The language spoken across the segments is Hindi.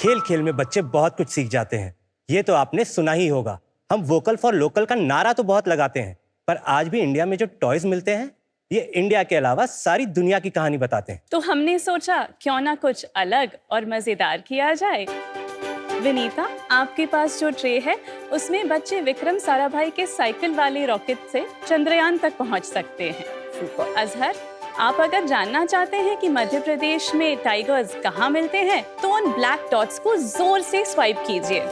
खेल खेल में बच्चे बहुत कुछ सीख जाते हैं। ये तो आपने सुना ही होगा। हम वोकल फॉर लोकल का नारा तो बहुत लगाते हैं, पर आज भी इंडिया में जो टॉयज मिलते हैं ये इंडिया के अलावा सारी दुनिया की कहानी बताते हैं। तो हमने सोचा क्यों ना कुछ अलग और मजेदार किया जाए। विनीता, आपके पास जो ट्रे है उसमें बच्चे विक्रम साराभाई के साइकिल वाले रॉकेट से चंद्रयान तक पहुंच सकते हैं। अजहर, आप अगर जानना चाहते हैं कि मध्य प्रदेश में टाइगर्स कहाँ मिलते हैं तो उन ब्लैक डॉट्स को जोर से स्वाइप कीजिए।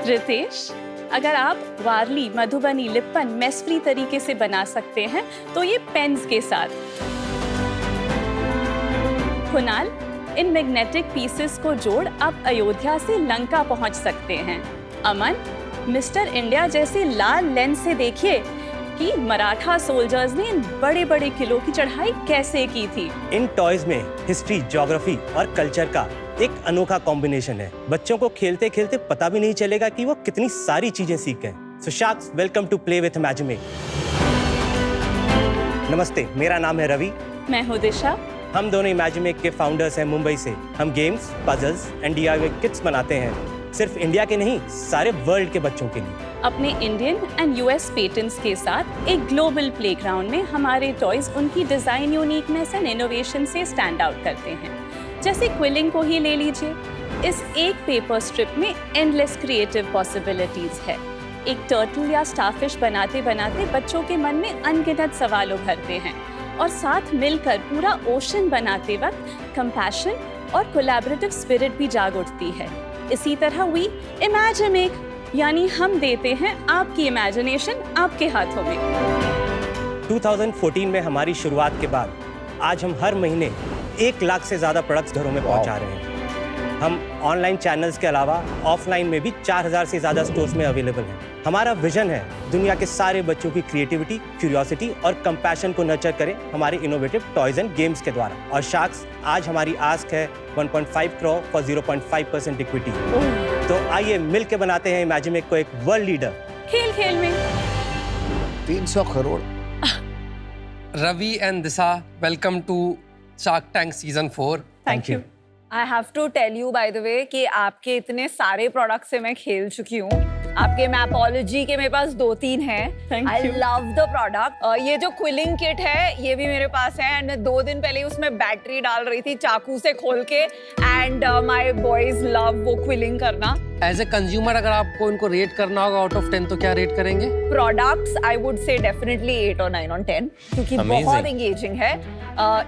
रितेश, अगर आप वारली, मधुबनी, लिप्पन मेस फ्री तरीके से बना सकते हैं तो ये पेन्स के साथ। कुणाल, इन मैग्नेटिक पीसेस को जोड़ आप अयोध्या से लंका पहुंच सकते हैं। अमन, मिस्टर इंडिया जैसे लाल लेंस से देखिए कि मराठा सोल्जर्स ने इन बड़े बड़े किलों की चढ़ाई कैसे की थी। इन टॉयज में हिस्ट्री, ज्योग्राफी और कल्चर का एक अनोखा कॉम्बिनेशन है। बच्चों को खेलते खेलते पता भी नहीं चलेगा कि वो कितनी सारी चीजें सीख गए। So sharks, welcome to play with Imagimake. नमस्ते, मेरा नाम है रवि। मैं हूँ दिशा। हम दोनों इमेजिमिक के फाउंडर्स हैं मुंबई से। हम games, puzzles and DIY kits बनाते हैं, सिर्फ इंडिया के नहीं, सारे वर्ल्ड के बच्चों के लिए। अपने इंडियन एंड US पेटेंट्स के साथ एक ग्लोबल प्लेग्राउंड में हमारे टॉयज उनकी डिजाइन यूनिकनेस एंड इनोवेशन से स्टैंड आउट करते हैं। जैसे क्विलिंग को ही ले लीजिए, इस एक पेपर स्ट्रिप में एंडलेस क्रिएटिव पॉसिबिलिटीज है। एक टर्टल या स्टारफिश बनाते बनाते बच्चों के मन में अनगिनत सवाल उभरते हैं और साथ मिलकर पूरा ओशन बनाते वक्त कंपैशन और कोलैबोरेटिव स्पिरिट भी जाग उठती है। इसी तरह वी इमेजिमिक, यानी हम देते हैं आपकी इमेजिनेशन आपके हाथों में। 2014 में हमारी शुरुआत के बाद आज हम हर महीने 1 लाख से ज्यादा प्रोडक्ट्स घरों में पहुंचा रहे हैं। हम ऑनलाइन चैनल्स के अलावा ऑफलाइन में भी 4000 से ज्यादा स्टोर्स में अवेलेबल हैं। हमारा विजन है दुनिया के सारे बच्चों की क्रिएटिविटी, क्यूरियोसिटी और कंपैशन को नर्चर करें हमारे इनोवेटिव टॉयज एंड गेम्स के द्वारा। और शार्क्स, आज हमारी आस्क है 1.5 करोड़ फॉर 0.5% इक्विटी। तो आइए मिल के बनाते हैं इमेजिमिक को एक वर्ल्ड लीडर। खेल खेल में 300 crore. Ravi and Disha, welcome to Shark Tank Season 4. Thank you. I have to tell you by the way कि आपके इतने सारे प्रोडक्ट से मैं खेल चुकी हूँ। आपके मैपोलॉजी के मेरे पास 2-3 हैं। I love the product. ये जो क्विलिंग किट है ये भी मेरे पास है एंड मैं 2 दिन पहले ही उसमें बैटरी डाल रही थी चाकू से खोल के एंड माय बॉयज लव वो क्विलिंग करना। एज ए कंज्यूमर अगर आपको इनको रेट करना होगा आउट ऑफ 10 तो क्या रेट करेंगे? Products I would say definitely 8 और 9 on 10 क्योंकि बहुत एंगेजिंग है।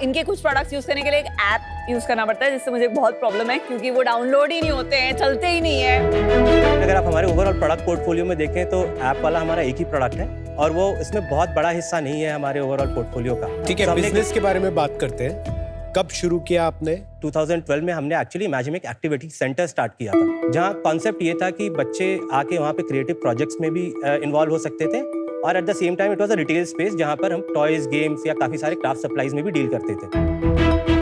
इनके कुछ प्रोडक्ट्स यूज करने के लिए एक ऐप यूज करना पड़ता है जिससे मुझे बहुत प्रॉब्लम है क्योंकि वो डाउनलोड ही नहीं होते हैं, चलते ही नहीं है। अगर आप हमारे ओवरऑल प्रोडक्ट पोर्टफोलियो में देखें तो ऐप वाला हमारा एक ही प्रोडक्ट है और वो इसमें बहुत बड़ा हिस्सा नहीं है हमारे ओवरऑल पोर्टफोलियो का। ठीक है, बिजनेस के बारे में बात करते हैं। कब शुरू किया आपने? 2012 में हमने एक्चुअली इमेजिमिक एक्टिविटी सेंटर स्टार्ट किया था, जहाँ कॉन्सेप्ट ये था कि बच्चे आके वहाँ पे क्रिएटिव प्रोजेक्ट्स में भी इन्वॉल्व हो सकते थे और at the same time it was a retail space जहाँ पर हम टॉयज, गेम्स या काफ़ी सारे क्राफ्ट सप्लाईज में भी डील करते थे।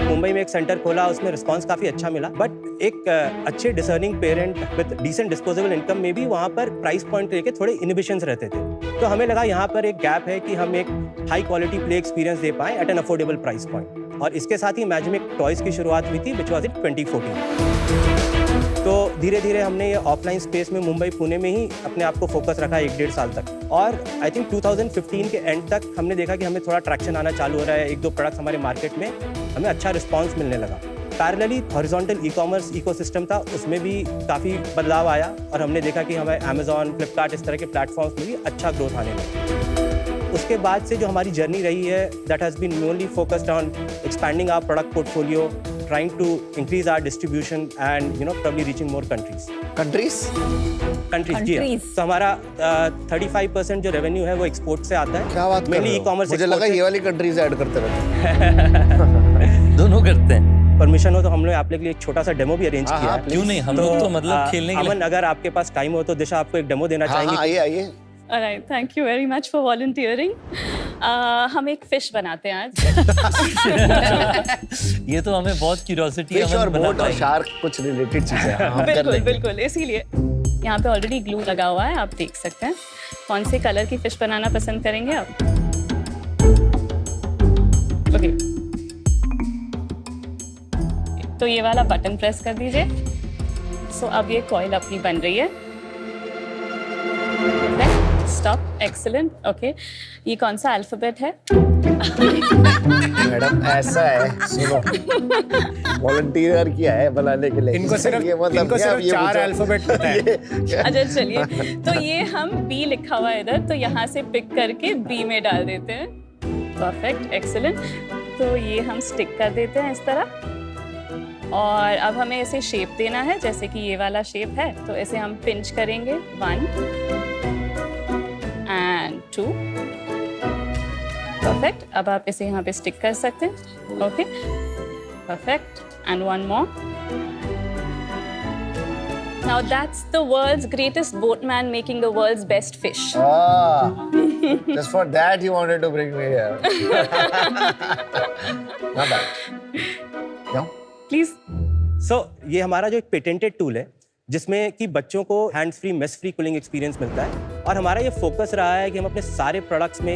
मुंबई में एक सेंटर खोला, उसमें रिस्पांस काफ़ी अच्छा मिला, बट एक अच्छे discerning parent with decent disposable income में भी वहाँ पर प्राइस पॉइंट लेके थोड़े इनिबिशंस रहते थे। तो हमें लगा यहाँ पर एक गैप है कि हम एक हाई क्वालिटी प्ले एक्सपीरियंस दे पाएँ at an affordable price point. और इसके साथ ही इमेजिमिक टॉयज की शुरुआत हुई थी विच वाज इन 2014। तो धीरे धीरे हमने ये ऑफलाइन स्पेस में मुंबई, पुणे में ही अपने आप को फोकस रखा 1-1.5 साल तक और आई थिंक 2015 के एंड तक हमने देखा कि हमें थोड़ा ट्रैक्शन आना चालू हो रहा है। 1-2 प्रोडक्ट्स हमारे मार्केट में हमें अच्छा रिस्पांस मिलने लगा। पैरेलली हॉरिजॉन्टल ई-कॉमर्स इकोसिस्टम था, उसमें भी काफ़ी बदलाव आया और हमने देखा कि हमें अमेजॉन, फ्लिपकार्ट इस तरह के प्लेटफॉर्म्स में भी अच्छा ग्रोथ आने लगा। उसके बाद से जो हमारी जर्नी रही है that has been mainly focused on expanding our product portfolio, trying to increase our distribution and probably reaching more countries. Countries जी हाँ। तो हमारा 35% जो रेवेन्यू है वो एक्सपोर्ट से आता है। क्या बात कर रहे हो? ई-कॉमर्स मुझे लगा ये वाली कंट्रीज ऐड करते रहते हैं। दोनों करते हैं। परमिशन हो तो हम लोग आप लोग के लिए एक छोटा सा डेमो भी अरेंज किया है। क्यों नहीं, हम लोग तो मतलब खेलने के लिए। अमन, अगर आपके पास टाइम हो तो दिशा आपको एक डेमो देना चाहेंगे। आइए। Alright, thank you very much for volunteering. हम एक फिश बनाते हैं आज। ये तो हमें बहुत क्यूरियोसिटी है। फिश और बोट और शार्क कुछ रिलेटेड चीजें हैं। बिल्कुल बिल्कुल, इसीलिए यहाँ पे ऑलरेडी ग्लू लगा हुआ है, आप देख सकते हैं। कौन से कलर की फिश बनाना पसंद करेंगे आप? ओके, तो ये वाला बटन प्रेस कर दीजिए। सो अब ये कॉइल अपनी बन रही है। Stop, excellent, okay. ये कौन सा अल्फाबेट है? मैडम ऐसा है, सुनो, वॉलंटियर किया है बनाने के लिए। इनको सिर्फ ये मतलब इनको क्या सिर्फ ये 4 पूछा? अल्फाबेट पता है। अच्छा चलिए, तो ये हम बी लिखा हुआ है इधर, तो यहाँ से पिक करके बी में डाल देते हैं। Perfect, excellent. तो ये हम स्टिक कर देते हैं इस तरह, और अब हमें इसे शेप देना है, जैसे कि ये वाला शेप है, तो इसे हम पिंच करेंगे 1 and 2। परफेक्ट। अब आप इसे यहाँ पे स्टिक कर सकते हैं। Okay, perfect, and 1 more। Now that's the world's greatest boatman making the world's best fish. Ah, just for that you wanted to bring me here. Not bad. No? Please. सो ये हमारा जो एक पेटेंटेड टूल है जिसमें कि बच्चों को hands free, mess free cooling experience मिलता है, और हमारा ये फोकस रहा है कि हम अपने सारे प्रोडक्ट्स में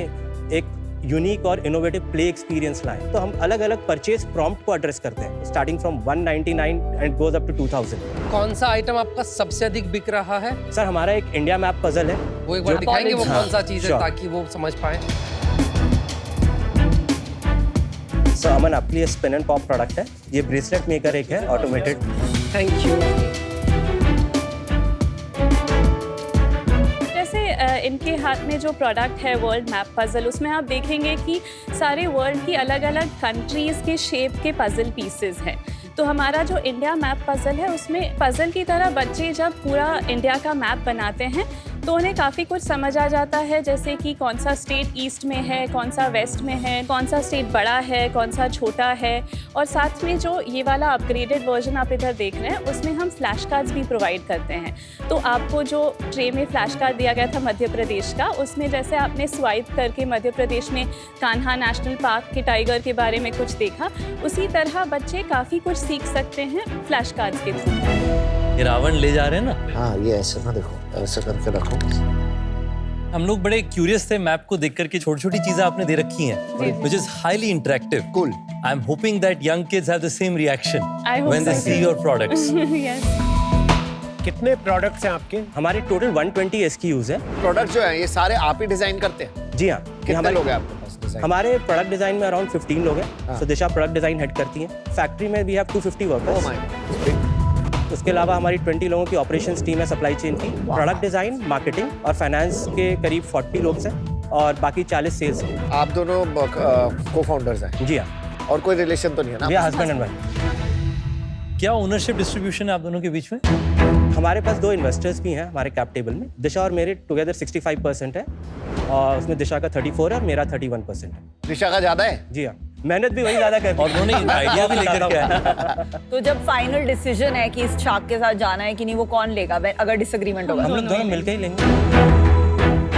एक यूनिक और इनोवेटिव प्ले एक्सपीरियंस लाएं। तो हम अलग अलग परचेज प्रॉम्प्ट को एड्रेस करते हैं, starting from 199 and goes up to 2000। कौन सा आइटम आपका सबसे अधिक बिक रहा है? सर हमारा एक इंडिया मैप पजल है। वो एक बार दिखाएंगे वो हाँ, कौन सा चीज है, sure. ताकि वो समझ पाए। सो अमन आपके लिए स्पिन एंड पॉप प्रोडक्ट है। ये ब्रेसलेट मेकर एक है ऑटोमेटेड। Thank you. जैसे इनके हाथ में जो प्रोडक्ट है वर्ल्ड मैप पजल, उसमें आप देखेंगे कि सारे वर्ल्ड की अलग अलग कंट्रीज़ के शेप के पजल पीसेस हैं। तो हमारा जो इंडिया मैप पजल है, उसमें पजल की तरह बच्चे जब पूरा इंडिया का मैप बनाते हैं तो उन्हें काफ़ी कुछ समझ आ जाता है, जैसे कि कौन सा स्टेट ईस्ट में है, कौन सा वेस्ट में है, कौन सा स्टेट बड़ा है, कौन सा छोटा है। और साथ में जो ये वाला अपग्रेडेड वर्जन आप इधर देख रहे हैं, उसमें हम फ्लैश कार्ड्स भी प्रोवाइड करते हैं। तो आपको जो ट्रे में फ्लैश कार्ड दिया गया था मध्य प्रदेश का, उसमें जैसे आपने स्वाइप करके मध्य प्रदेश में कान्हा नेशनल पार्क के टाइगर के बारे में कुछ देखा, उसी तरह बच्चे काफ़ी कुछ सीख सकते हैं फ्लैश कार्ड्स के थ्रू। ये रावण ले जा रहे हैं ना, हाँ ये ऐसे ना देखो, ऐसे करके रखो। हम लोग बड़े क्यूरियस थे मैप को देख करके। छोटी छोटी चीजें आपने दे रखी हैं, which is highly interactive. Cool. I'm hoping that young kids have the same reaction I hope when they so. see your products. Yes. कितने प्रोडक्ट्स हैं आपके? हमारे टोटल 120 SKUs है। प्रोडक्ट जो है ये सारे आप ही डिजाइन करते हैं? जी हाँ। कितने लोग हैं आपके पास डिजाइन? हमारे प्रोडक्ट डिजाइन में अराउंड 15 लोग हैं। हाँ। So Disha product design head करती हैं। फैक्ट्री में we have 250 Oh workers. my God. उसके अलावा हमारी 20 लोगों की ऑपरेशंस टीम है सप्लाई चेन की। प्रोडक्ट डिजाइन, मार्केटिंग और फाइनेंस के करीब 40 लोग हैं, और बाकी 40 सेल्स हैं। आप दोनों को फाउंडर्स हैं जी हाँ, और कोई रिलेशन तो नहीं है ना? We are husband and wife. क्या ओनरशिप डिस्ट्रीब्यूशन है आप दोनों के बीच में? हमारे पास 2 इन्वेस्टर्स भी हैं हमारे कैप टेबल में। दिशा और मेरे टुगेदर 65% है, और उसमें दिशा का 34 है और मेरा 31% है। दिशा का ज्यादा है? जी हाँ, मेहनत भी वही ज़्यादा करती और उन्होंने आइडिया भी लेकर के आया। तो जब फाइनल डिसीजन है कि इस शार्क के साथ जाना है कि नहीं, वो कौन लेगा अगर डिसएग्रीमेंट होगा? हम लोग दोनों मिलकर ही लेंगे।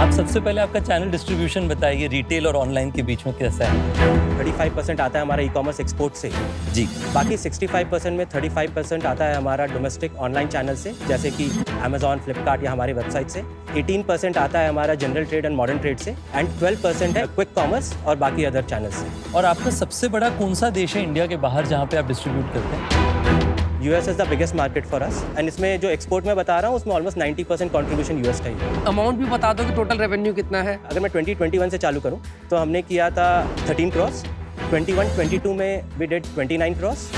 आप सबसे पहले आपका चैनल डिस्ट्रीब्यूशन बताइए, रिटेल और ऑनलाइन के बीच में कैसा है? 35% आता है हमारा ई-कॉमर्स एक्सपोर्ट से। जी, बाकी 65% में 35% आता है हमारा डोमेस्टिक ऑनलाइन चैनल से, जैसे कि अमेजॉन, फ्लिपकार्ट या हमारे वेबसाइट से। 18% आता है हमारा general trade and modern trade से, एंड 12% है क्विक कॉमर्स और बाकी अदर चैनल से। और आपका सबसे बड़ा कौन सा देश है इंडिया के बाहर जहाँ पे आप डिस्ट्रीब्यूट करते हैं? US is the biggest market for us, and इसमें जो एक्सपोर्ट में बता रहा हूँ उसमें ऑलमोस्ट 90% कंट्रीब्यूशन US का ही है। अमाउंट भी बता दो कि टोटल रेवेन्यू कितना है। अगर मैं 2021 से चालू करूँ तो हमने किया था 13 क्रॉस, 21-22 में वी डिड 29 क्रॉस,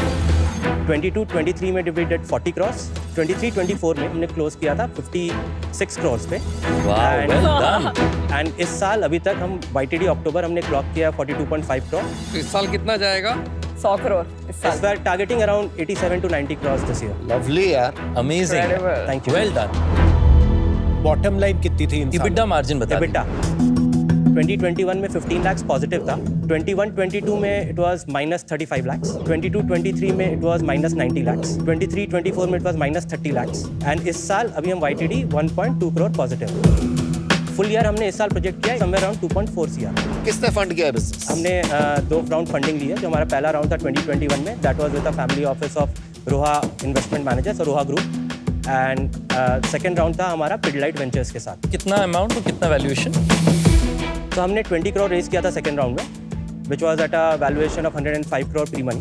22-23 में वी डिड 40 क्रॉस, 23-24 में हमने क्लोज किया था 56 क्रॉस पे। वाह, well done. एंड इस साल अभी तक हम YTD अक्टूबर हमने क्लॉक किया 42.5 क्रॉस। तो इस साल कितना जाएगा? 100 करोड़ इस साल। इस बार targeting around 87 to 90 cross this year. Lovely यार। Amazing. Incredible. Thank you. Well done. Bottom line कितनी थी इन सालों? EBITDA मार्जिन बता दीजिए। EBITDA 2021 में 15 lakhs पॉजिटिव था, 21-22 में इट वाज -35 lakhs, 22-23 में इट वाज -90 lakhs, 23-24 में इट वाज -30 lakhs, एंड इस साल अभी हम YTD 1.2 crore positive. Full year हमने इस साल प्रोजेक्ट किया समवेयर अराउंड 2.4 CR। किसने फंड किया है बिजनेस? हमने 2 राउंड फंडिंग ली है। जो हमारा पहला राउंड था 2021 में, that was with the family office of Roha investment managers और रोहा ग्रुप, एंड सेकंड राउंड था हमारा पिडलाइट वेंचर्स के साथ। कितना अमाउंट और कितना वैल्यूएशन? तो हमने 20 करोड़ रेज किया था सेकंड राउंड में, which was at a valuation of 105 crore pre money.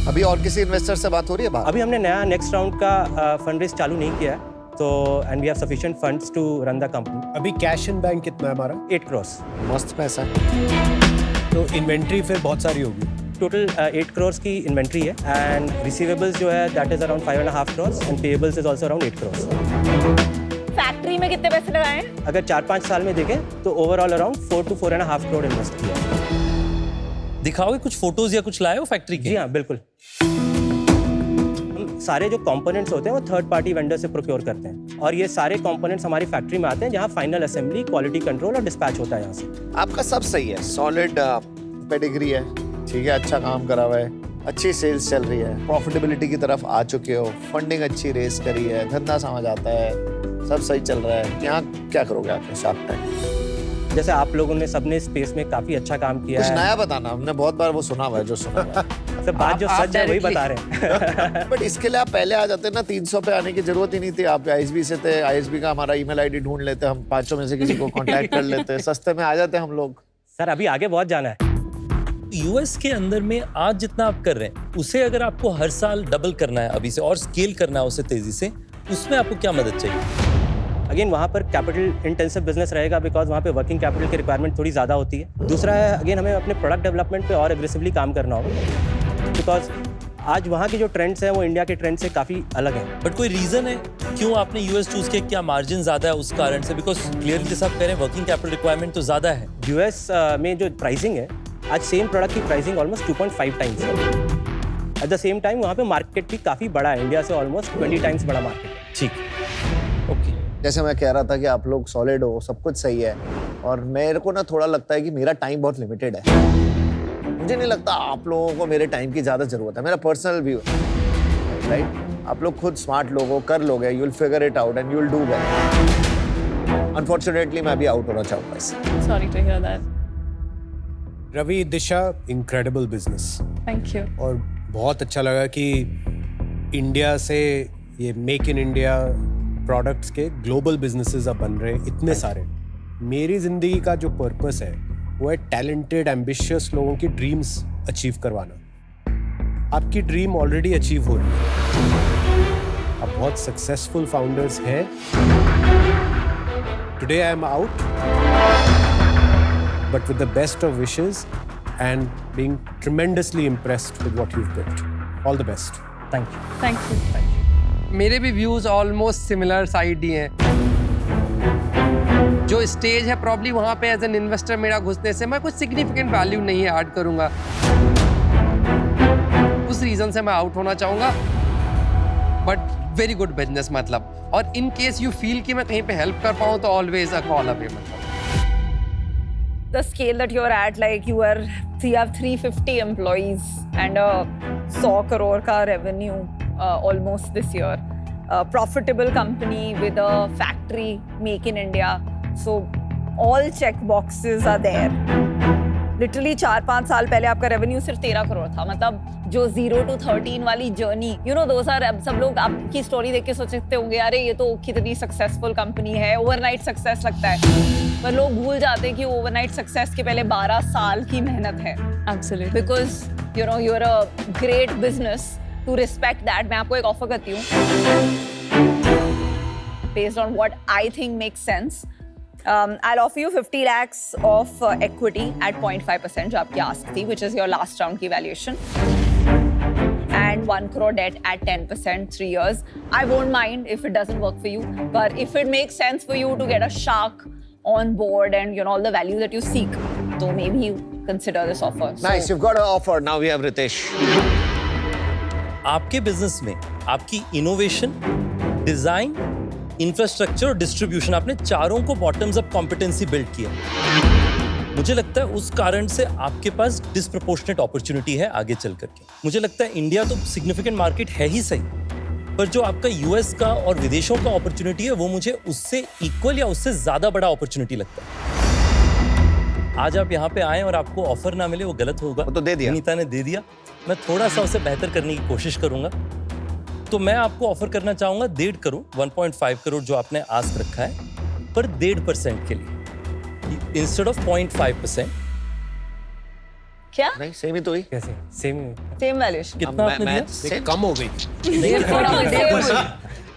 अभी और किसी इन्वेस्टर से बात हो रही है बात? अभी हमने नया नेक्स्ट राउंड का फंड रेज चालू नहीं किया है, तो and we have sufficient funds to run the company. अभी कैश इन बैंक कितना है हमारा? 8 crores। मस्त पैसा है। तो इन्वेंट्री फिर बहुत सारी होगी। टोटल 8 crores की इन्वेंट्री है एंड रिसीवेबल्स जो है that is around 5.5 crores and payables is also around 8 crores। Factory में कितने पैसे लगाए हैं? अगर 4-5 साल में देखें तो overall around 4 to 4.5 crore invest किया है। दिखाओगे कुछ फोटोज या कुछ लाए हो फैक्ट्री के? जी हाँ, बिल्कुल। हम सारे जो कंपोनेंट्स होते हैं वो थर्ड पार्टी वेंडर से प्रोक्योर करते हैं और ये सारे कंपोनेंट्स हमारी फैक्ट्री में आते हैं जहाँ फाइनल असेंबली, क्वालिटी कंट्रोल और डिस्पैच होता है यहाँ से। आपका सब सही है, सॉलिड पेडिग्री है, ठीक है, अच्छा काम करा हुआ है, अच्छी सेल्स चल रही है, प्रॉफिटेबिलिटी की तरफ आ चुके हो, फंडिंग अच्छी रेस करी है, धंधा समझ आता है, सब सही चल रहा है। यहाँ क्या करोगे आपने शार्क टैंक? जैसे आप लोगों ने सबने स्पेस में काफी अच्छा काम किया कुछ है। नया बताना, हमने बहुत बार वो सुना हुआ है जो सुना हुआ है। सब बात जो सच है वही बता रहे हैं। बट इसके लिए आप पहले आ जाते ना, 300 पे आने की जरूरत ही नहीं थी। आप आईएसबी से थे, आईएसबी का हमारा ईमेल आईडी ढूंढ लेते, हम पांचों में से किसी को कांटेक्ट कर लेते, सस्ते में आ जाते हम लोग। सर अभी आगे बहुत जाना है। यूएस के अंदर में आज जितना आप कर रहे हैं उसे अगर आपको हर साल डबल करना है अभी से और स्केल करना है उसे तेजी से, उसमें आपको क्या मदद चाहिए? अगेन वहाँ पर कैपिटल इंटेंसिव बिजनेस रहेगा बिकॉज वहाँ पे वर्किंग कैपिटल की रिक्वायरमेंट थोड़ी ज़्यादा होती है। दूसरा है अगेन हमें अपने प्रोडक्ट डेवलपमेंट पे और एग्रेसिवली काम करना होगा बिकॉज आज वहाँ की जो ट्रेंड्स हैं वो इंडिया के ट्रेंड से काफ़ी अलग हैं। बट कोई रीजन है क्यों आपने यूएस चूज किया? क्या मार्जिन ज्यादा है उस कारण से? बिकॉज क्लियरली साहब कह रहे हैं वर्किंग कैपिटल रिक्वायरमेंट तो ज्यादा है। यूएस में जो प्राइसिंग है आज सेम प्रोडक्ट की प्राइसिंग ऑलमोस्ट 2.5 टाइम्स है। एट द सेम टाइम वहाँ पे मार्केट भी काफ़ी बड़ा है, इंडिया से ऑलमोस्ट 20 टाइम्स बड़ा मार्केट है। ठीक, ओके। जैसे मैं कह रहा था कि आप लोग सॉलिड हो, सब कुछ सही है, और मेरे को ना थोड़ा लगता है कि मेरा टाइम बहुत लिमिटेड है। मुझे नहीं लगता आप लोगों को मेरे टाइम की ज़्यादा ज़रूरत है, मेरा पर्सनल व्यू है, राइट? आप लोग खुद स्मार्ट लोग हो, कर लोगे, you will figure it out and you will do well. Unfortunately मैं भी आउट होना चाहूँगा इससे। Sorry to hear that. Ravi, Disha, incredible business. Thank you. और बहुत अच्छा लगा कि इंडिया से ये मेक इन इंडिया प्रोडक्ट्स के ग्लोबल बिजनेसेस अब बन रहे हैं इतने सारे। मेरी जिंदगी का जो पर्पस है वो है टैलेंटेड एम्बिशियस लोगों की ड्रीम्स अचीव करवाना। आपकी ड्रीम ऑलरेडी अचीव हो रही है, आप बहुत सक्सेसफुल फाउंडर्स हैं। Today I am out but with the best of wishes and being tremendously impressed with what you've built. All the best. Thank you. Thank you. मेरे भी व्यूज ऑलमोस्ट सिमिलर साइड ही हैं। जो स्टेज है प्रॉब्ली वहाँ पे एज एन इन्वेस्टर मेरा घुसने से मैं कुछ सिग्निफिकेंट वैल्यू नहीं ऐड करूँगा, उस रीजन से मैं आउट होना चाहूँगा। बट वेरी गुड बिजनेस मतलब, और इन केस यू फील कि मैं कहीं पे हेल्प कर पाऊँ तो ऑलवेज अ कॉल अवे मतलब। The scale that you're at, like you have 350 employees and a 100 crore ka revenue almost this year. A profitable company with a factory, make in India. So all check boxes are there. Literally 4-5 साल पहले आपका रेवेन्यू सिर्फ 13 करोड़ था। मतलब जो 0 to 13 वाली जर्नी, यू नो, दोस्त अब सब लोग आपकी स्टोरी देख के सोच सकते होंगे अरे ये तो कितनी सक्सेसफुल कंपनी है, ओवरनाइट सक्सेस लगता है, पर लोग भूल जाते हैं कि ओवरनाइट सक्सेस के पहले 12 साल की मेहनत है। Absolutely. Because you know you are a great business to respect that. मैं आपको एक ऑफर करती हूँ based on what I think makes sense. I'll offer you 50 lakhs of equity at 0.5% जो आपकी ask थी, which is your last round की valuation, and 1 crore debt at 10%, 3 years. I won't mind if it doesn't work for you, but if it makes sense for you to get a shark on board and you know all the value that you seek, so maybe you consider this offer. Nice, you've got an offer. Now we have Ritesh. आपके बिजनेस में आपकी इनोवेशन, डिजाइन, इंफ्रास्ट्रक्चर और डिस्ट्रीब्यूशन, आपने चारों को बॉटम्स अप कॉम्पिटेंसी बिल्ड किया। मुझे लगता है उस कारण से आपके पास डिस्प्रपोर्शनेट अपॉर्चुनिटी है आगे चल करके। मुझे लगता है इंडिया तो सिग्निफिकेंट मार्केट है ही सही, पर जो आपका यूएस का और विदेशों का अपॉर्चुनिटी है वो मुझे उससे इक्वल या उससे ज्यादा बड़ा अपॉर्चुनिटी लगता है। आज आप यहाँ पे आए और आपको ऑफर ना मिले वो गलत होगा। वो तो दे दिया, नीता ने दे दिया। मैं थोड़ा सा उसे बेहतर करने की कोशिश करूंगा, तो मैं आपको ऑफर करना चाहूंगा 1.5 करोड़, 1.5 करोड़ जो आपने आस्क रखा है, पर 1.5% के लिए इंस्टेड ऑफ 0.5%। क्या नहीं सेम ही तो ही कैसे सेम सेम वैल्यूएशन कितना आपने दिया? सेम कम हो गई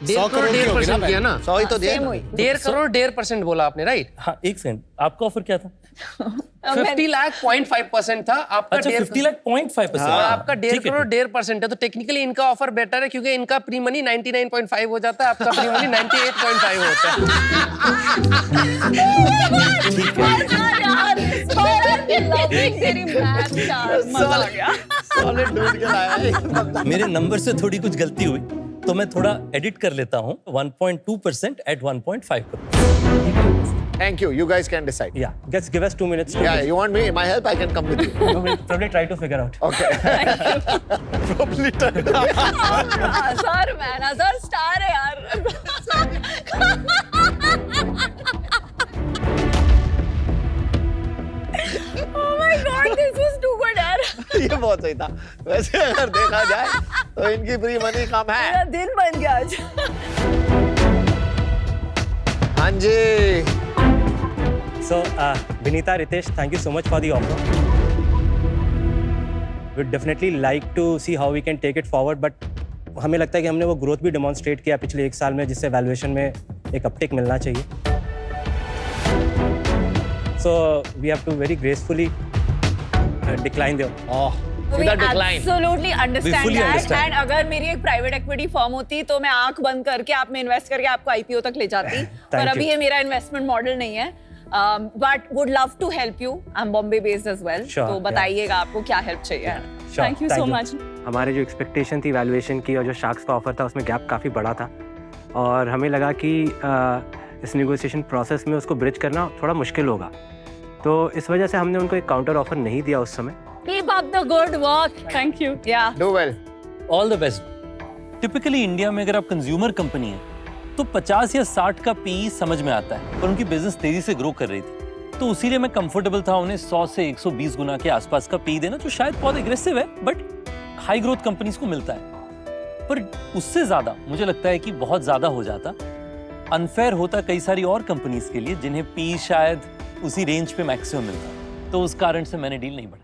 100 करोड़ 1.5% दिया ना 100 ही तो दिया सेम ना। हुई 1.5 करोड़ 1.5% बोला आपने राइट हाँ एक सेकंड, आपका ऑफर क्या था? 50 लाख 0.5% था आपका अच्छा 50 लाख 0.5%। और आपका 1.5 करोड़ 1.5% है तो टेक्निकली इनका ऑफर बेटर है क्योंकि इनका प्री मनी 99.5 हो जाता है, आपका प्री मनी 98.5 होता है। तेरी मैथ यार मजा आ गया सॉलिड ढूंढ के लाया है ये बंदा। मेरे नंबर से थोड़ी कुछ गलती हुई तो मैं थोड़ा एडिट कर लेता हूँ 1.2% at 1.5 crore. Thank you. You guys can decide. Yeah, just give us 2 minutes. To Yeah, you want me? My help? I can come with you. we'll probably try to figure out. Okay. Probably try. Azhar man, Azhar star है यार Oh my God, this was too good यार ये बहुत सही था। वैसे अगर देखा जाए तो इनकी प्री मनी कम है। मेरा दिन बन गया आज हाँ जी। So, Vinita, Ritesh, thank you so much for the offer. We'd definitely like to see how we can take it forward, but हमें लगता है कि हमने वो ग्रोथ भी डेमोन्स्ट्रेट किया पिछले 1 साल में जिससे वैल्यूएशन में एक अपटिक मिलना चाहिए. So we have to very gracefully decline the We absolutely understand fully that. understand. And अगर मेरी एक प्राइवेट इक्विटी फर्म होती तो मैं आंख बंद करके आप में इन्वेस्ट करके आपको आईपीओ तक ले जाती पर अभी ये मेरा इन्वेस्टमेंट मॉडल नहीं है but would love to help you I am Bombay based as well Sure, तो बताइएगा आपको क्या हेल्प चाहिए थैंक यू सो मच। हमारे जो एक्सपेक्टेशन थी वैल्यूएशन की और जो शार्क्स का ऑफर था उसमें गैप काफ़ी बड़ा था और हमें लगा कि इस नेगोशिएशन प्रोसेस में उसको ब्रिज करना थोड़ा मुश्किल होगा तो इस वजह से हमने उनको एक काउंटर ऑफर नहीं दिया उस समय. Keep up the good work. Thank you. Yeah. Do well. All the best. Typically India में अगर आप कंज्यूमर कंपनी है तो 50 या 60 का पीई समझ में आता है पर उनकी बिजनेस तेजी से ग्रो कर रही थी तो उसीलिए मैं कंफर्टेबल था उन्हें 100 से 120 गुना के आसपास का पी देना जो शायद बहुत एग्रेसिव है बट हाई ग्रोथ कंपनीज को मिलता है पर उससे ज्यादा मुझे लगता है कि बहुत ज्यादा हो जाता अनफेयर होता कई सारी और कंपनीज के लिए जिन्हें पी शायद उसी रेंज पे मैक्सिमम मिलता तो उस कारण से मैंने डील नहीं बढ़ाया.